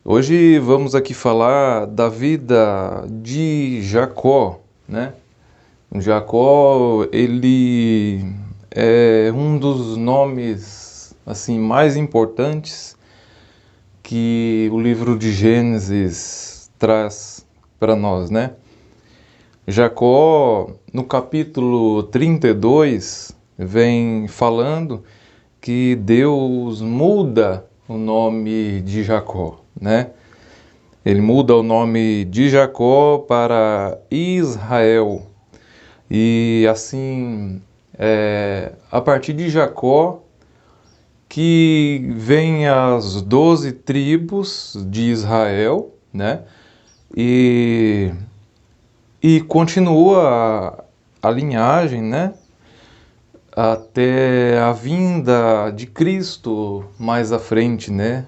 Hoje vamos aqui falar da vida de Jacó, né? Jacó, ele é um dos nomes assim mais importantes que o livro de Gênesis traz para nós, né? Jacó, no capítulo 32, vem falando que Deus muda o nome de Jacó, né? Ele muda o nome de Jacó para Israel. E assim, a partir de Jacó, que vem as 12 tribos de Israel, né? E, e continua a linhagem, né? Até a vinda de Cristo mais à frente, né?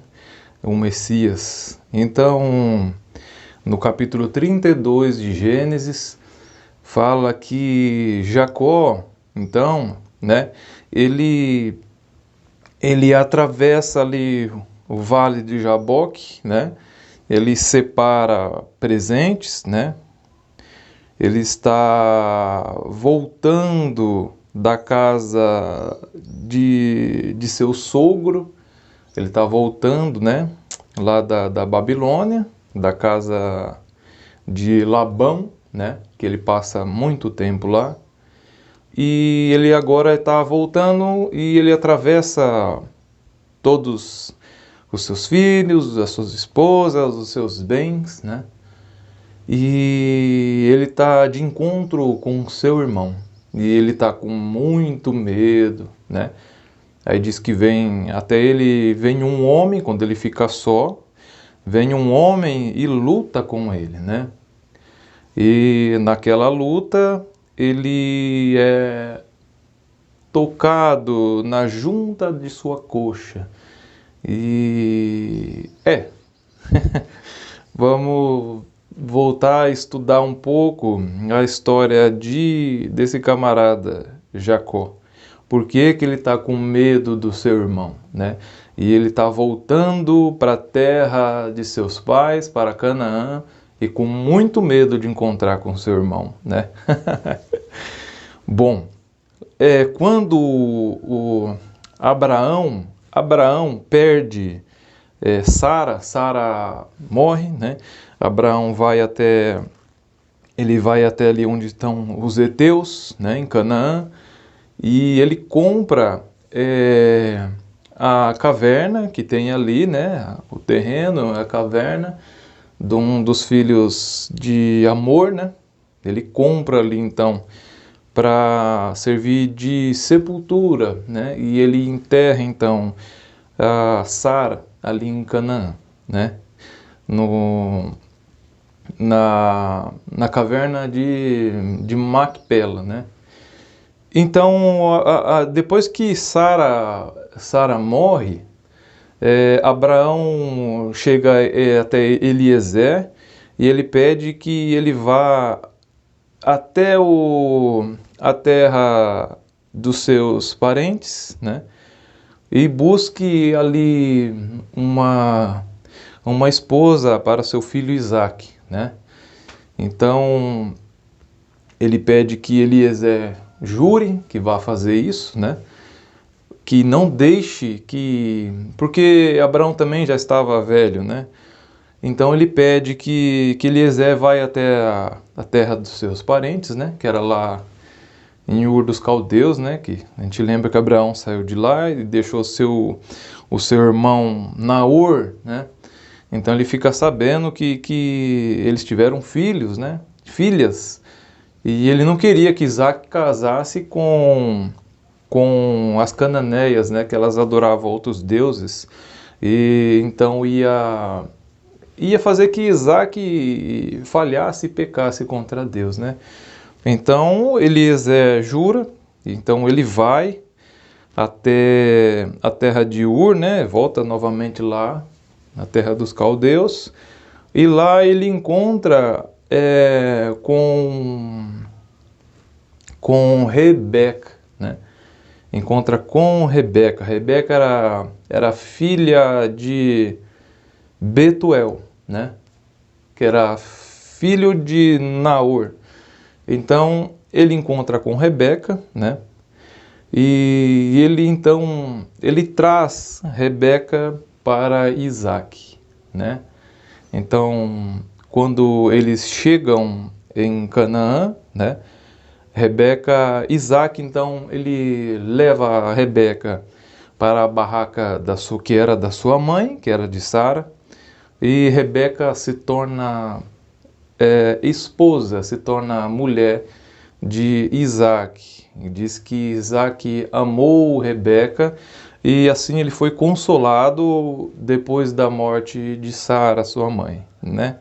O Messias. Então, no capítulo 32 de Gênesis, fala que Jacó, então, né, ele, ele atravessa ali o vale de Jaboque, né, ele separa presentes, né, ele está voltando da casa de seu sogro, ele está voltando, né, lá da Babilônia, da casa de Labão, né, que ele passa muito tempo lá, e ele agora está voltando e ele atravessa todos os seus filhos, as suas esposas, os seus bens, né, e ele está de encontro com seu irmão, e ele está com muito medo, né. Aí diz que vem, até ele vem um homem, quando ele fica só, vem um homem e luta com ele, né? E naquela luta ele é tocado na junta de sua coxa. E vamos voltar a estudar um pouco a história desse camarada Jacó. Por que que ele está com medo do seu irmão, né? E ele está voltando para a terra de seus pais, para Canaã, e com muito medo de encontrar com seu irmão, né? Bom, quando o Abraão perde Sara morre, né? Abraão ele vai até ali onde estão os heteus, né? Em Canaã, e ele compra a caverna que tem ali, né? O terreno, a caverna de um dos filhos de Amor, né? Ele compra ali então para servir de sepultura, né? E ele enterra então a Sara ali em Canaã, né? No, na caverna de Macpela, né? Então, depois que Sara morre, Abraão chega até Eliezer e ele pede que ele vá até a terra dos seus parentes, né? E busque ali uma esposa para seu filho Isaque, né? Então, ele pede que Eliezer jure que vá fazer isso, né? Que não deixe que... Porque Abraão também já estava velho, né? Então ele pede que Eliezer vai até a terra dos seus parentes, né? Que era lá em Ur dos Caldeus, né? Que a gente lembra que Abraão saiu de lá e deixou o seu irmão Naor, né? Então ele fica sabendo que eles tiveram filhos, né? Filhas. E ele não queria que Isaac casasse com as cananeias, né? Que elas adoravam outros deuses. E então ia fazer que Isaac falhasse e pecasse contra Deus, né? Então Eliezer jura, então ele vai até a terra de Ur, né? Volta novamente lá na terra dos caldeus, e lá ele encontra com Rebeca, né? Encontra com Rebeca. Rebeca era filha Betuel, né? Que era filho de Naor. Então ele encontra com Rebeca, né? E ele traz Rebeca para Isaac, né? Então, quando eles chegam em Canaã, né? Isaac, então, ele leva a Rebeca para a barraca que era da sua mãe, que era de Sara, e Rebeca se torna esposa, se torna mulher de Isaac. E diz que Isaac amou Rebeca e assim ele foi consolado depois da morte de Sara, sua mãe, né?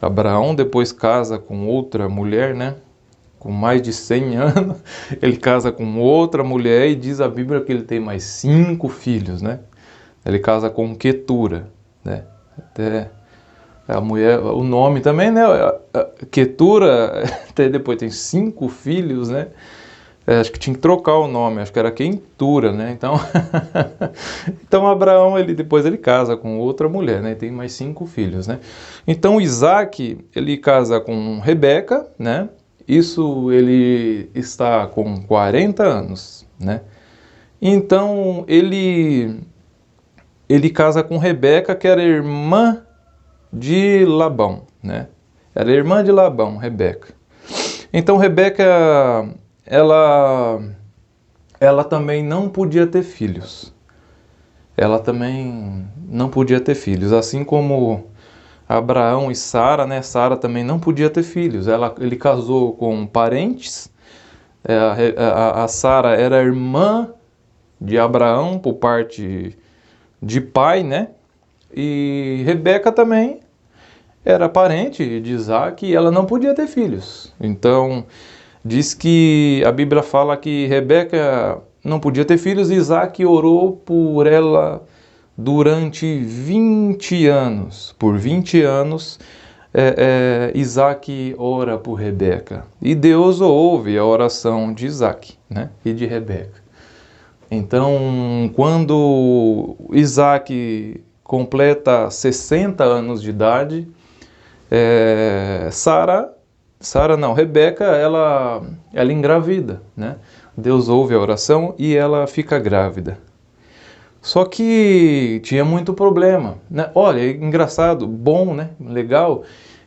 Abraão depois casa com outra mulher, né? Com mais de 100 anos, ele casa com outra mulher e diz a Bíblia que ele tem mais 5 filhos, né? Ele casa com Quetura, né? Até a mulher, o nome também, né? Quetura, até depois tem 5 filhos, né? Acho que tinha que trocar o nome, acho que era Quentura, né? Então, então Abraão, depois ele casa com outra mulher, né? Tem mais 5 filhos, né? Então Isaac, ele casa com Rebeca, né? Isso ele está com 40 anos, né? Então ele casa com Rebeca, que era irmã de Labão, né? Era irmã de Labão, Rebeca. Então Rebeca, ela também não podia ter filhos. Ela também não podia ter filhos, assim como Abraão e Sara, né? Sara também não podia ter filhos. Ele casou com parentes. A Sara era irmã de Abraão por parte de pai, né? E Rebeca também era parente de Isaac e ela não podia ter filhos. Então, diz que a Bíblia fala que Rebeca não podia ter filhos e Isaac orou por ela durante 20 anos. Por 20 anos, Isaac ora por Rebeca. E Deus ouve a oração de Isaac, né? E de Rebeca. Então, quando Isaac completa 60 anos de idade, Rebeca, ela engravida, né? Deus ouve a oração e ela fica grávida. Só que tinha muito problema, né? Olha, é engraçado, bom, né? Legal,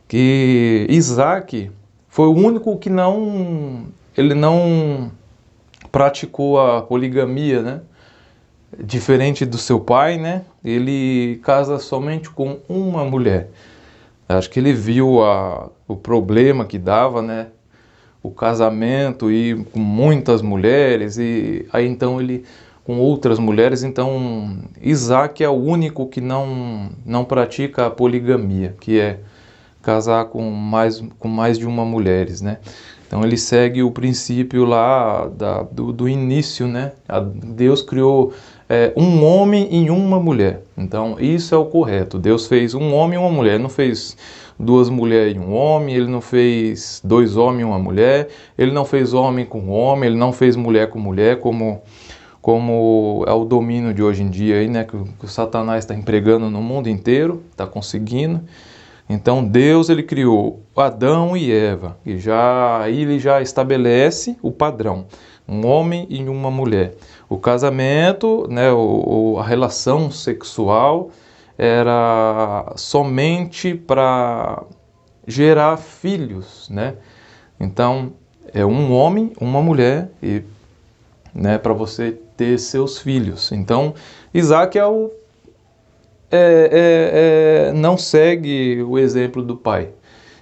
que Isaac foi o único que ele não praticou a poligamia, né? Diferente do seu pai, né? Ele casa somente com uma mulher. Acho que ele viu o problema que dava, né? O casamento e com muitas mulheres e aí então ele com outras mulheres, então Isaac é o único que não pratica a poligamia, que é casar com mais de uma mulher, né? Então ele segue o princípio lá do início, né? Deus criou um homem e uma mulher. Então isso é o correto. Deus fez um homem e uma mulher. Ele não fez 2 mulheres e um homem. Ele não fez 2 homens e uma mulher. Ele não fez homem com homem. Ele não fez mulher com mulher, como é o domínio de hoje em dia aí, né? Que o Satanás está empregando no mundo inteiro, está conseguindo. Então Deus ele criou Adão e Eva e ele já estabelece o padrão, um homem e uma mulher. O casamento, né, a relação sexual era somente para gerar filhos, né? Então é um homem, uma mulher e, né, para você ter seus filhos. Então Isaac não segue o exemplo do pai.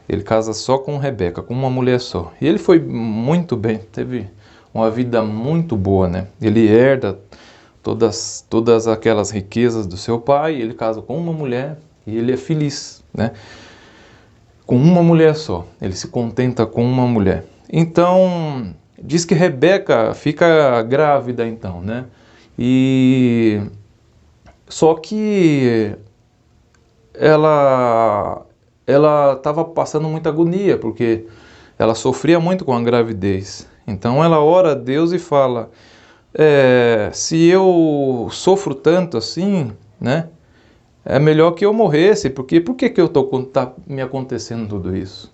Ele casa só com Rebeca, com uma mulher só. E ele foi muito bem, teve uma vida muito boa, né? Ele herda todas aquelas riquezas do seu pai, ele casa com uma mulher e ele é feliz, né? Com uma mulher só, ele se contenta com uma mulher. Então, diz que Rebeca fica grávida então, né? Só que ela estava passando muita agonia, porque ela sofria muito com a gravidez. Então ela ora a Deus e fala, se eu sofro tanto assim, né? é melhor que eu morresse, porque por que tá me acontecendo tudo isso?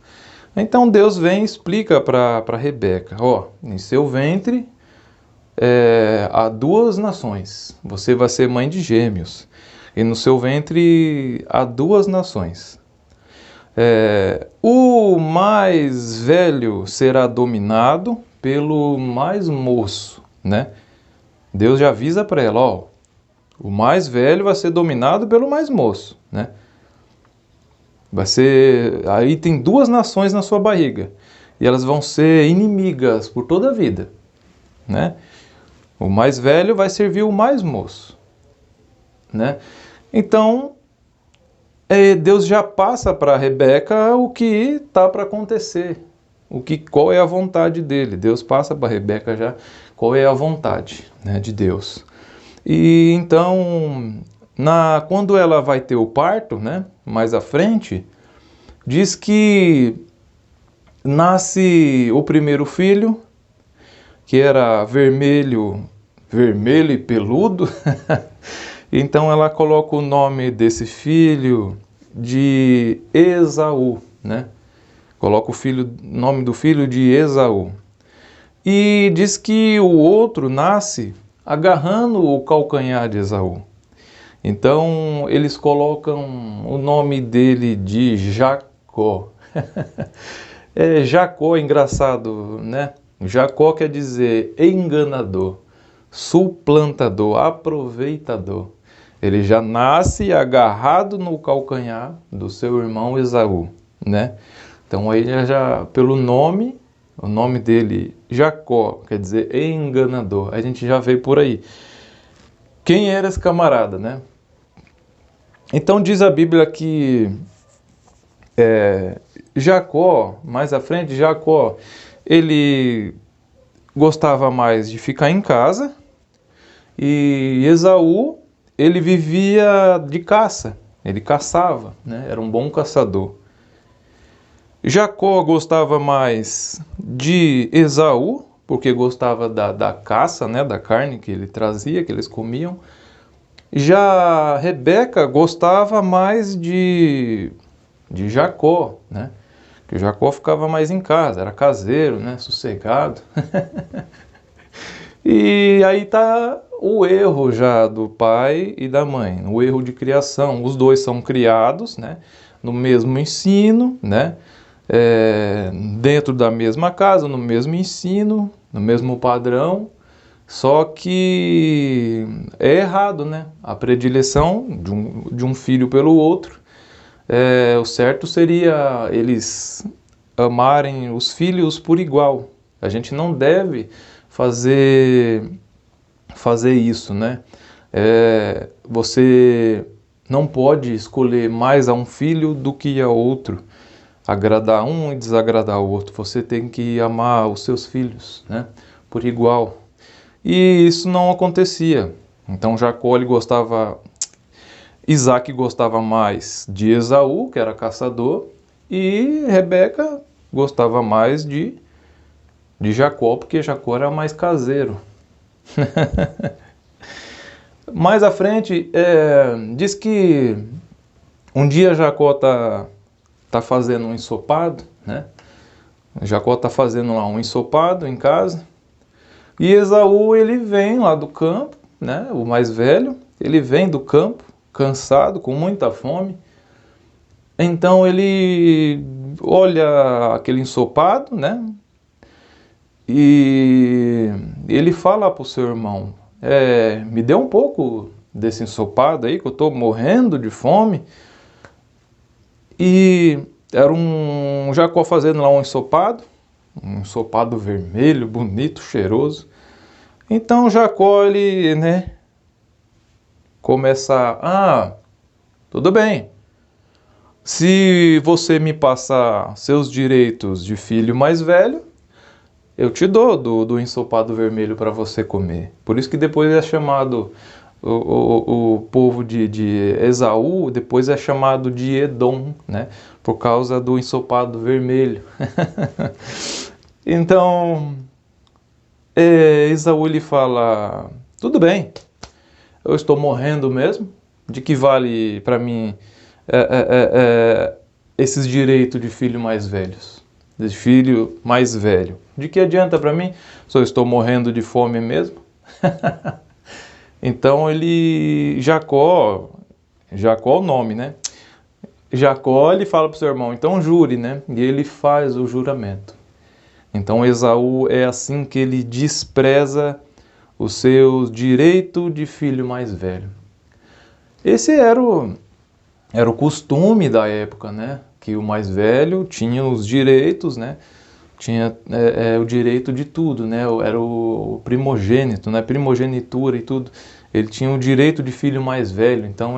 Então Deus vem e explica para Rebeca, ó, em seu ventre há duas nações, você vai ser mãe de gêmeos, e no seu ventre há duas nações. O mais velho será dominado pelo mais moço, né? Deus já avisa para ela, ó, o mais velho vai ser dominado pelo mais moço, né? Vai ser, aí tem duas nações na sua barriga, e elas vão ser inimigas por toda a vida, né? O mais velho vai servir o mais moço, né? Então, Deus já passa para Rebeca o que está para acontecer, qual é a vontade dele. Deus passa para Rebeca já qual é a vontade, né, de Deus. E então, quando ela vai ter o parto, né, mais à frente, diz que nasce o primeiro filho, que era vermelho e peludo. Então ela coloca o nome desse filho de Esaú, né? Coloca o nome do filho de Esaú. E diz que o outro nasce agarrando o calcanhar de Esaú. Então eles colocam o nome dele de Jacó. Jacó é engraçado, né? Jacó quer dizer enganador, suplantador, aproveitador. Ele já nasce agarrado no calcanhar do seu irmão Esaú, né? Então aí já pelo nome, o nome dele Jacó, quer dizer enganador. A gente já veio por aí. Quem era esse camarada, né? Então diz a Bíblia que Jacó, mais à frente, Jacó, ele gostava mais de ficar em casa, e Esaú, ele vivia de caça, ele caçava, né? Era um bom caçador. Jacó gostava mais de Esaú, porque gostava da caça, né? Da carne que ele trazia, que eles comiam. Já Rebeca gostava mais de Jacó, né? Que Jacó ficava mais em casa, era caseiro, né? Sossegado. E aí tá o erro já do pai e da mãe, o erro de criação. Os dois são criados, né, no mesmo ensino, né, dentro da mesma casa, no mesmo ensino, no mesmo padrão, só que é errado, né, a predileção de um filho pelo outro. O certo seria eles amarem os filhos por igual. A gente não deve fazer isso, né? Você não pode escolher mais a um filho do que a outro, agradar um e desagradar o outro. Você tem que amar os seus filhos, né? Por igual. E isso não acontecia. Então Jacó, Isaac gostava mais de Esaú, que era caçador, e Rebeca gostava mais de Jacó, porque Jacó era mais caseiro. Mais à frente, diz que um dia Jacó tá fazendo um ensopado, né? Jacó tá fazendo lá um ensopado em casa, e Esaú, ele vem lá do campo, né? O mais velho, ele vem do campo, cansado, com muita fome. Então ele olha aquele ensopado, né? E ele fala para o seu irmão, me dê um pouco desse ensopado aí, que eu estou morrendo de fome. E era um Jacó fazendo lá um ensopado vermelho, bonito, cheiroso. Então Jacó, ele, né, começa, tudo bem, se você me passar seus direitos de filho mais velho, eu te dou do ensopado vermelho para você comer. Por isso que depois é chamado, o povo de Esaú, depois é chamado de Edom, né? Por causa do ensopado vermelho. Então, Esaú, ele fala, tudo bem, eu estou morrendo mesmo, De que vale para mim esses direitos de filho mais velhos? De filho mais velho. De que adianta para mim se eu estou morrendo de fome mesmo? Então Jacó é o nome, né? Jacó, ele fala para o seu irmão, então jure, né? E ele faz o juramento. Então Esaú é assim que ele despreza os seus direitos de filho mais velho. Esse era o costume da época, né? Que o mais velho tinha os direitos, né? Tinha o direito de tudo, né? Era o primogênito, né? Primogenitura e tudo. Ele tinha o direito de filho mais velho, então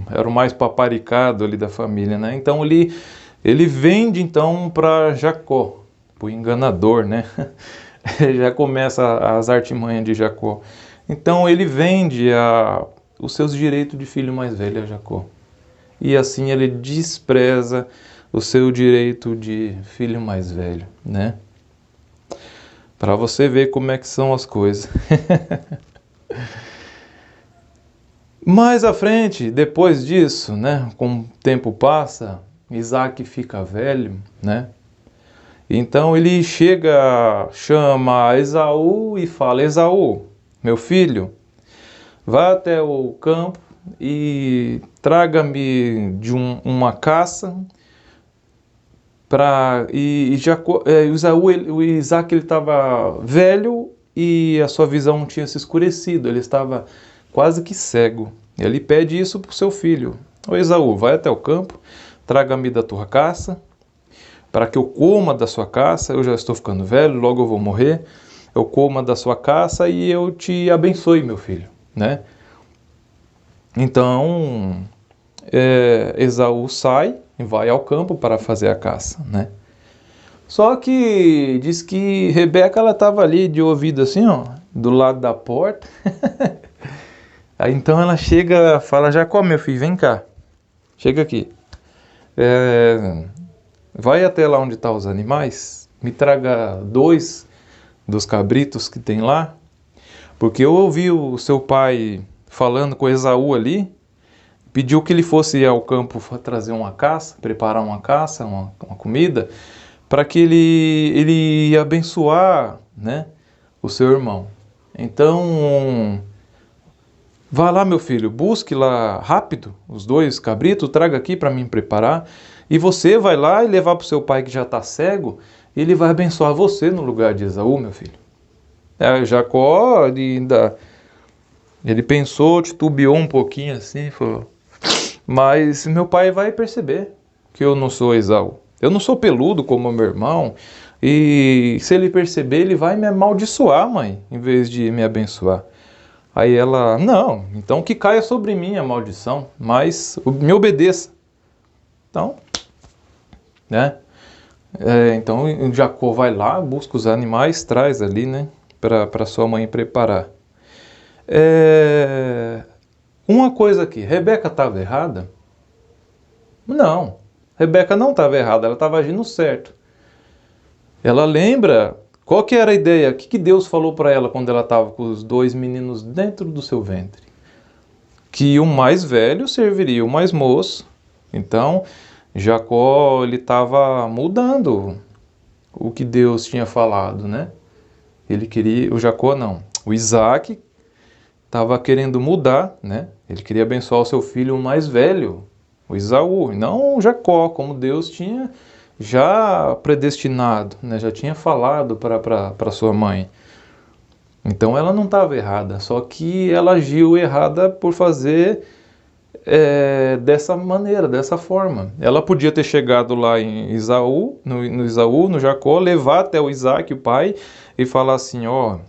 era o mais paparicado ali da família, né? Então ele vende então para Jacó, o enganador, né? Já começa as artimanhas de Jacó. Então ele vende os seus direitos de filho mais velho a Jacó. E assim ele despreza o seu direito de filho mais velho, né? Para você ver como é que são as coisas. Mais à frente, depois disso, né, com o tempo passa, Isaac fica velho, né? Então ele chama Esaú e fala: Esaú, meu filho, vá até o campo e traga-me de uma caça o Isaac ele estava velho e a sua visão tinha se escurecido, ele estava quase que cego. Ele pede isso para o seu filho: ô Esaú, vai até o campo, traga-me da tua caça, para que eu coma da sua caça. Eu já estou ficando velho, logo eu vou morrer. Eu coma da sua caça e eu te abençoe, meu filho, né? Então Esaú sai e vai ao campo para fazer a caça, né? Só que diz que Rebeca, ela estava ali de ouvido assim, ó, do lado da porta. Aí então ela chega, fala: Jacó, meu filho, vem cá, chega aqui, vai até lá onde estão os animais, me traga 2 dos cabritos que tem lá, porque eu ouvi o seu pai falando com Esaú ali, pediu que ele fosse ao campo trazer uma caça, preparar uma caça, uma comida, para que ele ia abençoar, né, o seu irmão. Então, vá lá, meu filho, busque lá rápido os 2 cabritos, traga aqui para mim preparar, e você vai lá e levar para o seu pai que já está cego, e ele vai abençoar você no lugar de Esaú, meu filho. Jacó, ele pensou, titubeou um pouquinho assim, falou: mas meu pai vai perceber que eu não sou Esaú. Eu não sou peludo como meu irmão. E se ele perceber, ele vai me amaldiçoar, mãe, em vez de me abençoar. Aí ela: não, então que caia sobre mim a maldição, mas me obedeça. Então, né? Então Jacó vai lá, busca os animais, traz ali, né, para sua mãe preparar. Uma coisa aqui, Rebeca estava errada? Não, Rebeca não estava errada, ela estava agindo certo. Ela lembra qual que era a ideia, o que Deus falou para ela quando ela estava com os 2 meninos dentro do seu ventre? Que o mais velho serviria o mais moço. Então, Jacó, ele estava mudando o que Deus tinha falado, né? O Isaac estava querendo mudar, né? Ele queria abençoar o seu filho mais velho, o Esaú, e não o Jacó, como Deus tinha já predestinado, né? Já tinha falado para sua mãe. Então ela não estava errada, só que ela agiu errada por fazer dessa maneira, dessa forma. Ela podia ter chegado lá em Esaú, no Jacó, levar até o Isaac, o pai, e falar assim: ó,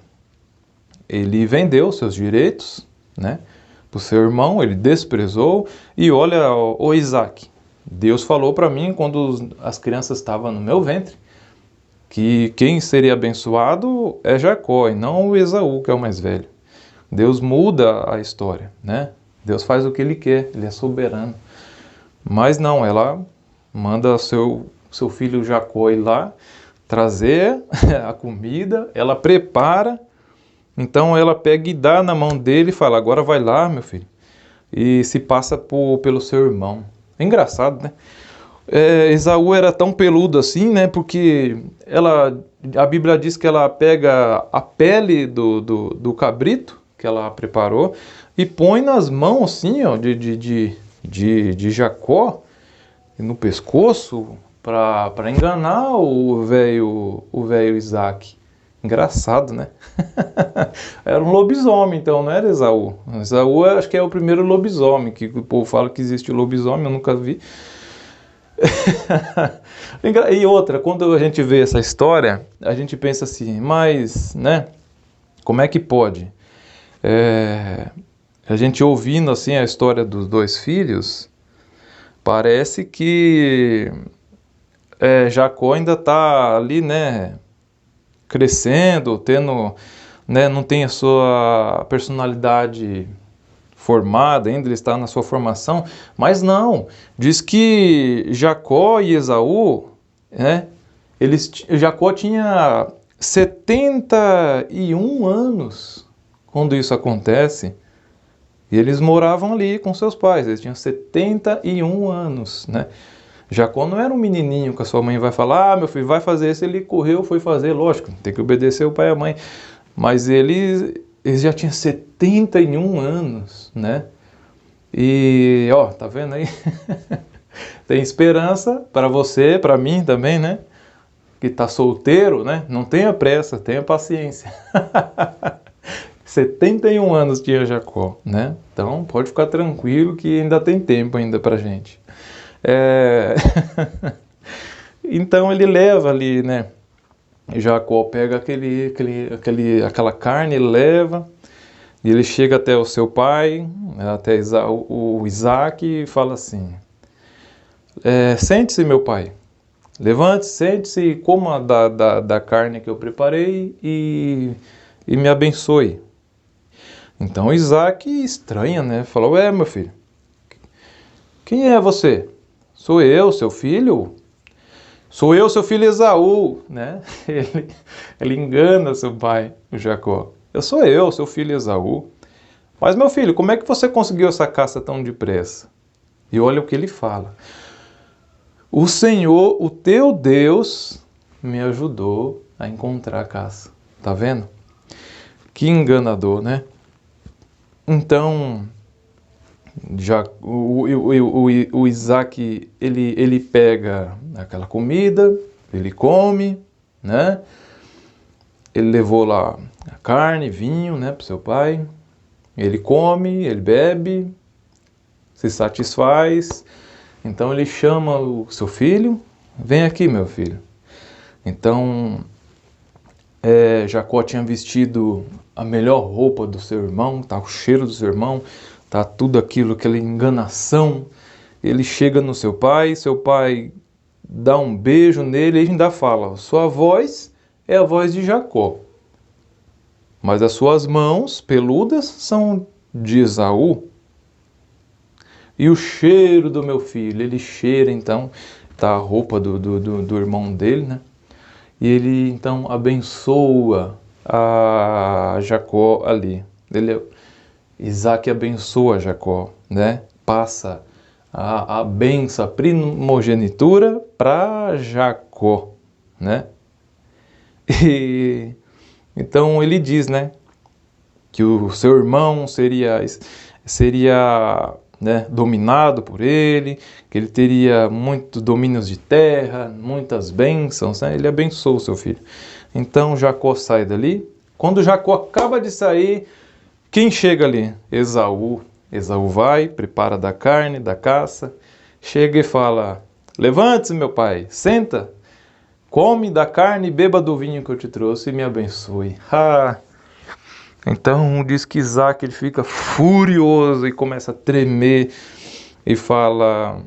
ele vendeu seus direitos, né, para o seu irmão, ele desprezou, e olha, o Isaac, Deus falou para mim quando as crianças estavam no meu ventre, que quem seria abençoado é Jacó e não o Esaú, que é o mais velho. Deus muda a história, né? Deus faz o que Ele quer, Ele é soberano. Mas não, ela manda seu filho Jacó ir lá, trazer a comida, ela prepara, então ela pega e dá na mão dele e fala: agora vai lá, meu filho, e se passa pelo seu irmão. É engraçado, né? Esaú era tão peludo assim, né? Porque a Bíblia diz que ela pega a pele do cabrito que ela preparou e põe nas mãos assim, ó, de Jacó, no pescoço, para enganar o velho Isaac. Engraçado, né? Era um lobisomem, então, não era Esaú. Esaú acho que é o primeiro lobisomem, que o povo fala que existe o lobisomem, eu nunca vi. E outra, quando a gente vê essa história, a gente pensa assim, mas, né, como é que pode? A gente ouvindo assim a história dos dois filhos, parece que Jacó ainda está ali, né, crescendo, tendo, né, não tem a sua personalidade formada ainda, ele está na sua formação, mas não, diz que Jacó e Esaú, né, Jacó tinha 71 anos quando isso acontece, e eles moravam ali com seus pais, eles tinham 71 anos, né? Jacó não era um menininho que a sua mãe vai falar, meu filho, vai fazer isso, ele correu, foi fazer, lógico, tem que obedecer o pai e a mãe, mas eles já tinham 71 anos, né? E, ó, tá vendo aí? Tem esperança para você, para mim também, né? Que tá solteiro, né? Não tenha pressa, tenha paciência. 71 anos tinha Jacó, né? Então pode ficar tranquilo que ainda tem tempo ainda pra gente. Então ele leva ali, né? Jacó pega aquela carne, ele leva, e ele chega até o seu pai, até o Isaac, e fala assim: sente-se, meu pai, levante-se, sente-se e coma da carne que eu preparei e me abençoe. Então Isaac estranha, né? Falou: meu filho, quem é você? Sou eu, seu filho? Sou eu, seu filho Esaú, né? Ele engana seu pai, o Jacó. Eu sou eu, seu filho Esaú. Mas, meu filho, como é que você conseguiu essa caça tão depressa? E olha o que ele fala. O Senhor, o teu Deus, me ajudou a encontrar a caça. Tá vendo? Que enganador, né? Então, o Isaac, ele pega aquela comida, ele come, né? Ele levou lá a carne, vinho, né, para o seu pai. Ele come, ele bebe, se satisfaz. Então ele chama o seu filho: vem aqui, meu filho. Então Jacó tinha vestido a melhor roupa do seu irmão, tá o cheiro do seu irmão, tá tudo aquilo, aquela enganação. Ele chega no seu pai dá um beijo nele e ainda fala: sua voz é a voz de Jacó, mas as suas mãos peludas são de Esaú. E o cheiro do meu filho, ele cheira então, tá a roupa do irmão dele, né? E ele então abençoa a Jacó ali. Isaac abençoa Jacó, né? Passa a benção, a primogenitura para Jacó, né? E então ele diz, né, que o seu irmão seria né, dominado por ele, que ele teria muitos domínios de terra, muitas bênçãos, né? Ele abençoou o seu filho. Então Jacó sai dali. Quando Jacó acaba de sair, quem chega ali? Esaú. Esaú vai, prepara da carne, da caça, chega e fala: levante-se, meu pai, senta, come da carne e beba do vinho que eu te trouxe e me abençoe. Então diz que Isaac ele fica furioso e começa a tremer e fala: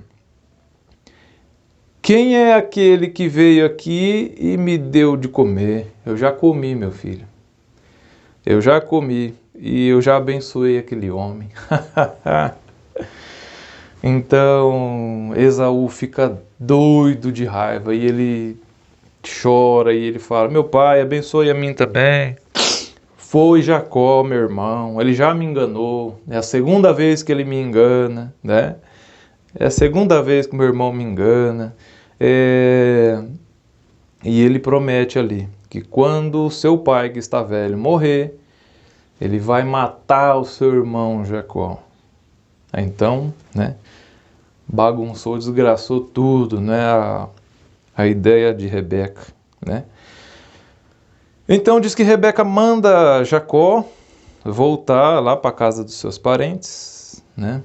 quem é aquele que veio aqui e me deu de comer? Eu já comi, meu filho. Eu já comi e eu já abençoei aquele homem. Então Esaú fica doido de raiva e ele chora e ele fala: meu pai, abençoe a mim também. foi Jacó, meu irmão, ele já me enganou, é a segunda vez que ele me engana, né? É a segunda vez que meu irmão me engana. E ele promete ali que quando o seu pai, que está velho, morrer, ele vai matar o seu irmão Jacó. Então, né, bagunçou, desgraçou tudo, né, a ideia de Rebeca, né? Então diz que Rebeca manda Jacó voltar lá para a casa dos seus parentes, né?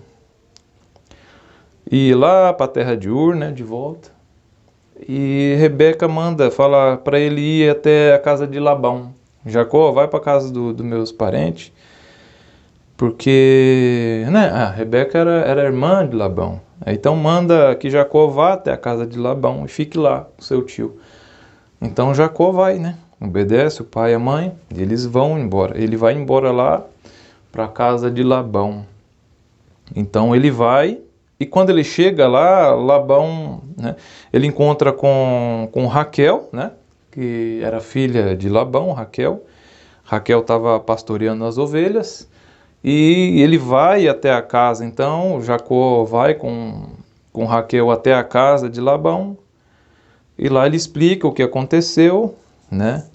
E ir lá para a terra de Ur, né, de volta. E Rebeca fala para ele ir até a casa de Labão. Jacó, vai para a casa dos meus parentes, porque, né, a Rebeca era irmã de Labão. Então manda que Jacó vá até a casa de Labão e fique lá com seu tio. Então Jacó vai, né? Obedece o pai e a mãe, e eles vão embora. Ele vai embora lá para a casa de Labão. Então ele vai, e quando ele chega lá, Labão, né, ele encontra com Raquel, né, que era filha de Labão, Raquel. Raquel estava pastoreando as ovelhas, e ele vai até a casa. Então Jacó vai com Raquel até a casa de Labão, e lá ele explica o que aconteceu, né?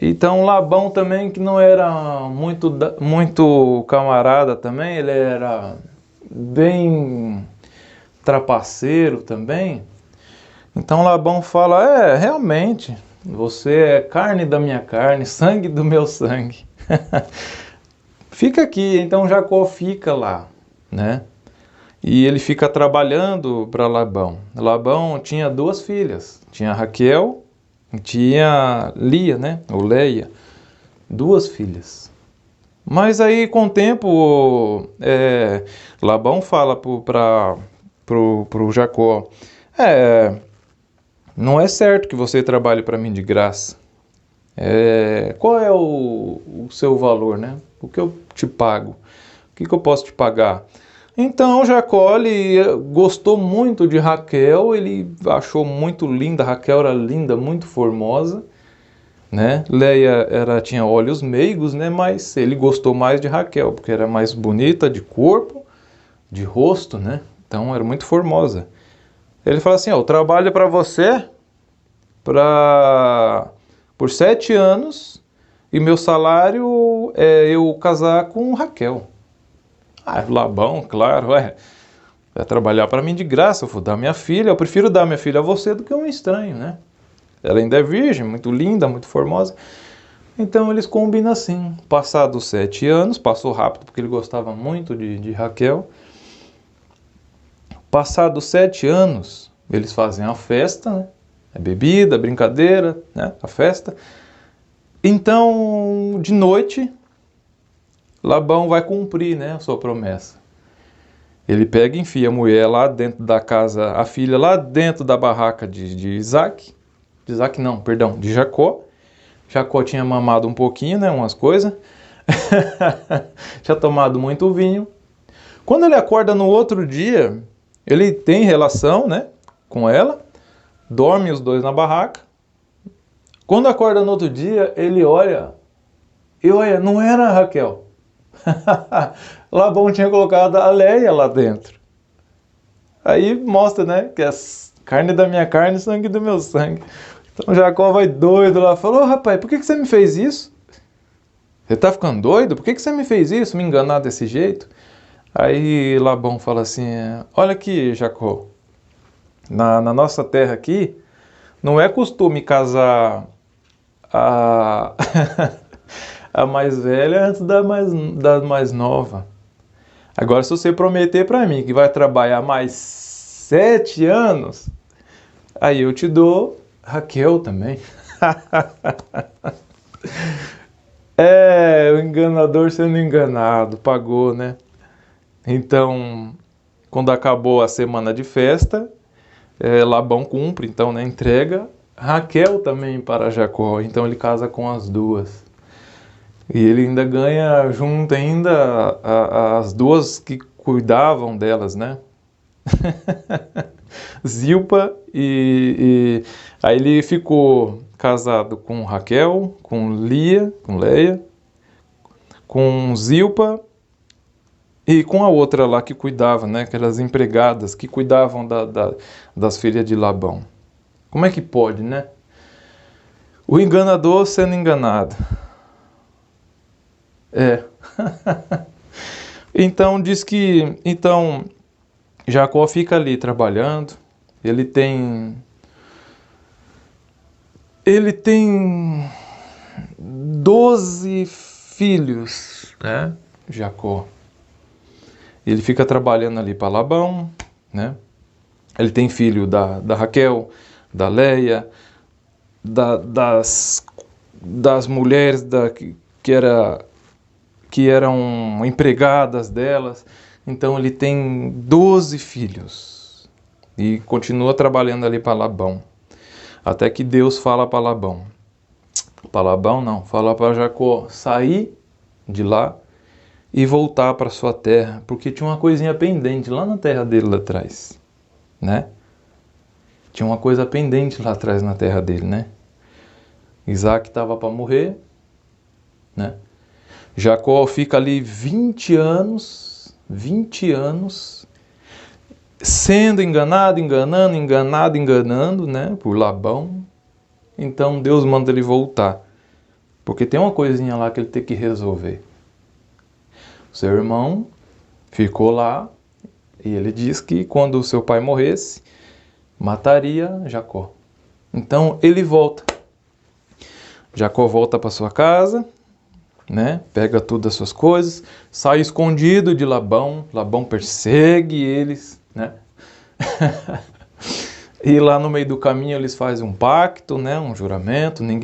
Então Labão também, que não era muito camarada também, ele era bem trapaceiro também. Então Labão fala, realmente, você é carne da minha carne, sangue do meu sangue. Fica aqui. Então Jacó fica lá, né? E ele fica trabalhando para Labão. Labão tinha duas filhas, tinha Raquel e tinha Lia, né? Ou Leia, duas filhas. Mas aí com o tempo, Labão fala pro Jacó, não é certo que você trabalhe para mim de graça. Qual é o seu valor, né? O que eu te pago? O que eu posso te pagar? Então Jacó, ele gostou muito de Raquel, ele achou muito linda. Raquel era linda, muito formosa, né? Leia tinha olhos meigos, né? Mas ele gostou mais de Raquel, porque era mais bonita de corpo, de rosto, né? Então era muito formosa. Ele fala assim, eu trabalho para você por 7 anos e meu salário é eu casar com Raquel. Labão, claro, vai trabalhar para mim de graça, eu vou dar minha filha, eu prefiro dar minha filha a você do que um estranho, né? Ela ainda é virgem, muito linda, muito formosa. Então eles combinam assim. Passados 7 anos, passou rápido porque ele gostava muito de Raquel. Passados 7 anos, eles fazem a festa, né? A bebida, a brincadeira, né? A festa. Então, de noite, Labão vai cumprir, né, a sua promessa. Ele pega e enfia a mulher lá dentro da casa, a filha lá dentro da barraca de Isaac. De Jacó. Jacó tinha mamado um pouquinho, né, umas coisas. Tinha tomado muito vinho. Quando ele acorda no outro dia, ele tem relação, né, com ela. Dorme os dois na barraca. Quando acorda no outro dia, ele olha. E olha, não era a Raquel. Labão tinha colocado a Leia lá dentro. Aí mostra, né, que é carne da minha carne, sangue do meu sangue. Então Jacó vai doido lá, falou, rapaz, por que você me fez isso? Você tá ficando doido? Por que você me fez isso, me enganar desse jeito? Aí Labão fala assim, olha aqui, Jacó, na nossa terra aqui, não é costume casar a mais velha antes da mais nova. Agora, se você prometer para mim que vai trabalhar mais 7 anos, aí eu te dou Raquel também. O enganador sendo enganado, pagou, né? Então, quando acabou a semana de festa, Labão cumpre, então, né, entrega Raquel também para Jacó. Então ele casa com as duas. E ele ainda ganha junto ainda as duas que cuidavam delas, né? Zilpa aí ele ficou casado com Raquel, com Leia, com Zilpa e com a outra lá que cuidava, né? Aquelas empregadas que cuidavam das filhas de Labão. Como é que pode, né? O enganador sendo enganado. É. Então diz que... Então Jacó fica ali trabalhando. Ele tem 12 filhos, né? Jacó. Ele fica trabalhando ali para Labão, né? Ele tem filho da Raquel, da Leia, das mulheres que eram empregadas delas. Então ele tem 12 filhos e continua trabalhando ali para Labão. Até que Deus fala para Labão. Para Labão não, fala para Jacó sair de lá e voltar para sua terra, porque tinha uma coisinha pendente lá na terra dele lá atrás, né? Tinha uma coisa pendente lá atrás na terra dele, né? Isaac estava para morrer, né? Jacó fica ali 20 anos sendo enganando, né, por Labão. Então Deus manda ele voltar, porque tem uma coisinha lá que ele tem que resolver. Seu irmão ficou lá e ele diz que quando o seu pai morresse, mataria Jacó. Então ele volta. Jacó volta para sua casa, né? Pega todas as suas coisas, sai escondido de Labão. Labão persegue eles, né? E lá no meio do caminho eles fazem um pacto, né? Um juramento.